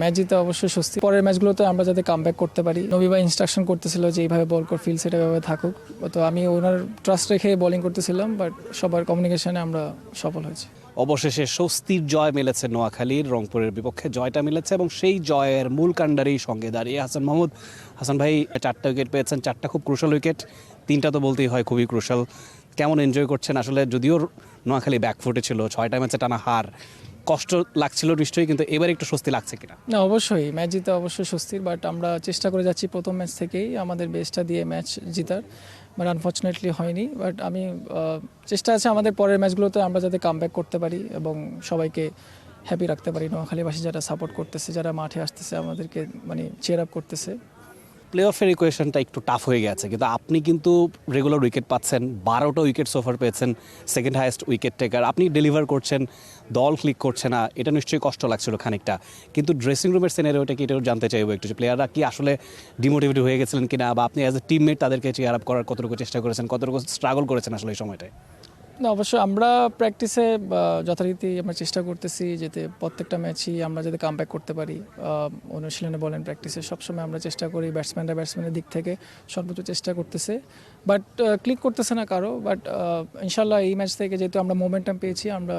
Match জিতে অবশ্যই স্বস্তি। পরের ম্যাচগুলোতে আমরা যাতে কামব্যাক করতে পারি। নবী ভাই ইনস্ট্রাকশন করতেছিল যে এইভাবে বল কর, ফিল্ড সেট এভাবে থাকুক। তো আমি ওনার ট্রাস্ট রেখে বোলিং করতেছিলাম, বাট সবার কমিউনিকেশনে আমরা সফল হয়েছি। অবশেষে স্বস্তির জয় মিলেছে নোয়াখালীর, রংপুরের বিপক্ষে জয়টা মিলেছে এবং সেই জয়ের মূল কাণ্ডারেই সঙ্গে দাঁড়িয়ে হাসান মাহমুদ। হাসান ভাই 4টা উইকেট পেয়েছেন, 4টা খুব ক্রুশাল উইকেট, 3টা তো বলতেই হয় খুবই ক্রুশাল। কেমন এনজয় করছেন আসলে? যদিও নোয়াখালী ব্যাকফুটে ছিল, 6টা ম্যাচে টানা হার, কষ্ট লাগছিল নিশ্চয়ই, কিন্তু এবার একটু স্বস্তি লাগছে কিনা? না, অবশ্যই ম্যাচ জিতে অবশ্যই স্বস্তির, বাট আমরা চেষ্টা করে যাচ্ছি প্রথম ম্যাচ থেকেই আমাদের বেস্টটা দিয়ে ম্যাচ জিতার, বাট আনফর্চুনেটলি হয়নি। বাট আমি চেষ্টা আছে আমাদের পরের ম্যাচগুলোতে আমরা যাতে কামব্যাক করতে পারি এবং সবাইকে হ্যাপি রাখতে পারি। নোয়াখালীবাসী যারা সাপোর্ট করতেছে, যারা মাঠে আসতেছে, আমাদেরকে চেয়ার আপ করতেছে। প্লে অফের ইকুয়েশনটা একটু টাফ হয়ে গেছে, কিন্তু আপনি কিন্তু রেগুলার উইকেট পাচ্ছেন, 12টা উইকেট সোফার পেয়েছেন, সেকেন্ড হাইয়েস্ট উইকেট টেকার, আপনি ডেলিভার করছেন, দল ক্লিক করছে না, এটা নিশ্চয়ই কষ্ট লাগছিল খানিকটা। কিন্তু ড্রেসিং রুমের সিনারিওটা কি, এটাও জানতে চাইবো একটু, যে প্লেয়াররা কি আসলে ডিমোটিভেটেড হয়ে গেছিলেন কিনা, বা আপনি অ্যাজ এ টিমমেট তাদেরকে চেয়ার আপ করার কতটুকু চেষ্টা করেছেন, কতটুকু স্ট্রাগল করেছেন আসলে এই সময়টায়? না, অবশ্যই আমরা প্র্যাকটিসে যথারীতি আমরা চেষ্টা করতেছি যাতে প্রত্যেকটা ম্যাচই আমরা যাতে কামব্যাক করতে পারি। অনুশীলনে বলেন, প্র্যাকটিসে সবসময় আমরা চেষ্টা করি, ব্যাটসম্যানের দিক থেকে সর্বোচ্চ চেষ্টা করতেছে, বাট ক্লিক করতেছে না কারো। বাট ইনশাল্লাহ এই ম্যাচ থেকে যেহেতু আমরা মোমেন্টাম পেয়েছি, আমরা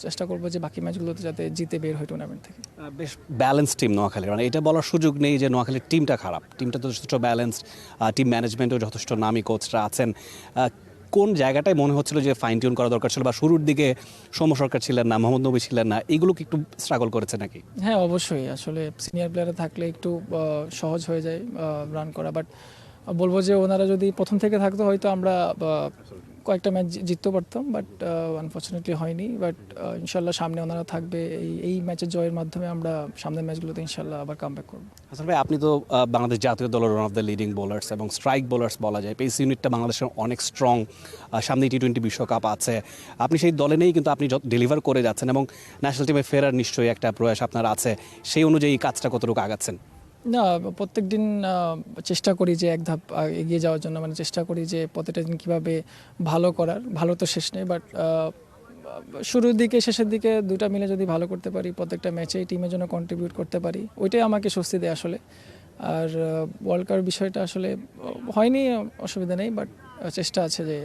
চেষ্টা করবো যে বাকি ম্যাচগুলোতে যাতে জিতে বের হয় টুর্নামেন্ট থেকে। বেশ ব্যালেন্স টিম নোয়াখালীর, মানে এটা বলার সুযোগ নেই যে নোয়াখালীর টিমটা খারাপ, টিমটা তো যথেষ্ট ব্যালেন্সড, টিম ম্যানেজমেন্টও যথেষ্ট নামী কোচরা আছেন। কোন জায়গাটায় মনে হচ্ছিল যে ফাইন টিউন করা দরকার ছিল, বা শুরুর দিকে সৌম্য সরকার ছিলেন না, মোহাম্মদ নবী ছিলেন না, এগুলো কি একটু স্ট্রাগল করেছে নাকি? হ্যাঁ, অবশ্যই আসলে সিনিয়র প্লেয়ারে থাকলে একটু সহজ হয়ে যায় রান করা, বাট বলবো যে ওনারা যদি প্রথম থেকে থাকতো হয়তো আমরা কয়েকটা ম্যাচ জিততে পারতাম, বাট আনফর্চুনেটলি হয়নি। বাট ইনশাল্লাহ সামনে ওনারা থাকবে, এই ম্যাচের জয়ের মাধ্যমে আমরা সামনের ম্যাচগুলোতে ইনশাল্লাহ আবার কামব্যাক করবো। হাসান ভাই, আপনি তো বাংলাদেশ জাতীয় দলের one of the leading bowlers এবং স্ট্রাইক বোলার্স বলা যায়, পেস ইউনিটটা বাংলাদেশের অনেক স্ট্রং, সামনে T20 বিশ্বকাপ আছে, আপনি সেই দলে নেই কিন্তু আপনি ডেলিভার করে যাচ্ছেন এবং ন্যাশনাল টিমে ফেরার নিশ্চয়ই একটা প্রয়াস আপনার আছে, সেই অনুযায়ী কাজটা কতটুকু আগাচ্ছেন? না, প্রত্যেক দিন চেষ্টা করি যে এক ধাপ এগিয়ে যাওয়ার জন্য, মানে চেষ্টা করি যে প্রত্যেকটা দিন কীভাবে ভালো করার। ভালো তো শেষ নেই, বাট শুরুর দিকে শেষের দিকে দুটা মিলে যদি ভালো করতে পারি, প্রত্যেকটা ম্যাচেই টিমের জন্য কন্ট্রিবিউট করতে পারি, ওইটাই আমাকে স্বস্তি দেয় আসলে। আর ওয়ার্ল্ড কাপের বিষয়টা আসলে হয়নি, অসুবিধা নেই, বাট চেষ্টা আছে যে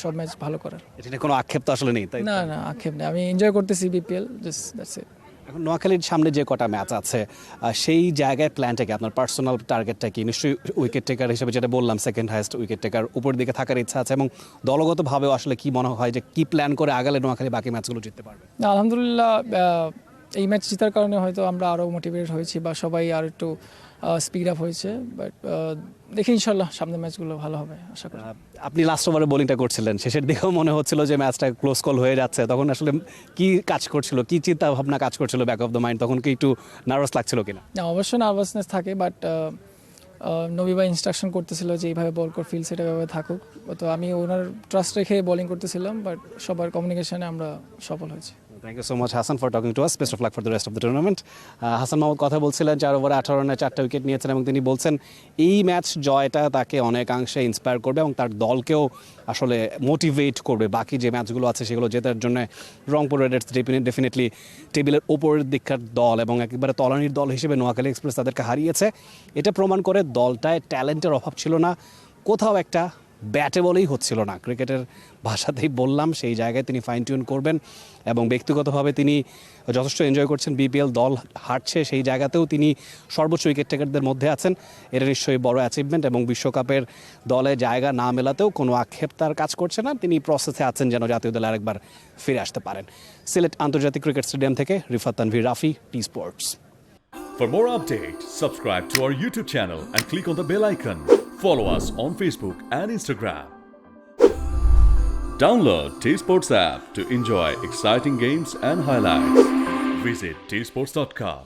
সব ম্যাচ ভালো করার। এটা কোনো আক্ষেপ তো আসলে নেই, তাই? না না, আক্ষেপ নেই, আমি এনজয় করতেছি বিপিএল, জাস্ট দ্যাটস ইট। এখন নোয়াখালীর সামনে যে কটা ম্যাচ আছে, সেই জায়গায় প্ল্যানটা কি, আপনার পার্সোনাল টার্গেটটা কি? নিশ্চয়ই উইকেট টেকার হিসেবে যেটা বললাম, সেকেন্ড হাইয়েস্ট উইকেট টেকার, উপর দিকে থাকার ইচ্ছা আছে, এবং দলগতভাবেও আসলে কি মনে হয় যে কি প্ল্যান করে আগালে নোয়াখালী বাকি ম্যাচগুলো জিততে পারবে? আলহামদুলিল্লাহ, এই ম্যাচ জেতার কারণে হয়তো আমরা আরও মোটিভেটেড হয়েছি, বা সবাই আর একটু স্পিড আপ হয়েছে, বাট দেখি ইনশাল্লাহ সামনের ম্যাচগুলো ভালো হবে আশা করি। আপনি লাস্ট ওভারে বোলিংটা করছিলেন, শেষের দিকেও মনে হচ্ছিল যে ম্যাচটা ক্লোজ কল হয়ে যাচ্ছে, তখন আসলে কি কাজ করছিল, কি চিন্তা ভাবনা কাজ করছিল ব্যাক অফ দ্য মাইন্ড, তখন কি একটু নার্ভাস লাগছিল কিনা? না, অবশ্যই নার্ভাসনেস থাকে, বাট নবী ভাই ইনস্ট্রাকশন করতেছিল যে এইভাবে বল কর, ফিল্ড সেট এভাবে থাকুক। তো আমি ওনার ট্রাস্ট রেখে বোলিং করতেছিলাম, বাট সবার কমিউনিকেশনে আমরা সফল হয়েছি। Thank you so much Hasan for talking to us, best of luck for the rest of the tournament. Hasan Mahmud কথা বলছিলেন, 4 ওভারে 18 রানে 4টা উইকেট নিয়েছেন, এবং তিনি বলছেন এই ম্যাচ জয়টা তাকে অনেকাংশে ইন্সপায়ার করবে এবং তার দলকেও আসলে মোটিভেট করবে বাকি যে ম্যাচগুলো আছে সেগুলো জেতার জন্য। রংপুর রেডার্স ডেফিনেটলি টেবিলের ওপরের দিককার দল এবং একেবারে তলানির দল হিসেবে নোয়াখালী এক্সপ্রেস তাদেরকে হারিয়েছে। এটা প্রমাণ করে দলটায় ট্যালেন্টের অভাব ছিল না, কোথাও একটা ব্যাটে বলেই হচ্ছিল না, ক্রিকেটের ভাষাতেই বললাম, সেই জায়গায় তিনি ফাইন টিউন করবেন। এবং ব্যক্তিগতভাবে তিনি যথেষ্ট এনজয় করছেন, বিপিএল দল হারছে সেই জায়গাতেও তিনি সর্বোচ্চ উইকেট টেকারদের মধ্যে আছেন, এটা নিশ্চয়ই বড় অ্যাচিভমেন্ট। এবং বিশ্বকাপের দলে জায়গা না মেলাতেও কোনো আক্ষেপ তার কাজ করছে না, তিনি প্রসেসে আছেন যেন জাতীয় দলে আরেকবার ফিরে আসতে পারেন। সিলেট আন্তর্জাতিক ক্রিকেট স্টেডিয়াম থেকে Rifat Tanvir Rafi, T Sports. For more updates, subscribe to our YouTube channel and click on the bell icon. Follow us on Facebook and Instagram. Download T Sports app to enjoy exciting games and highlights. Visit tsports.com.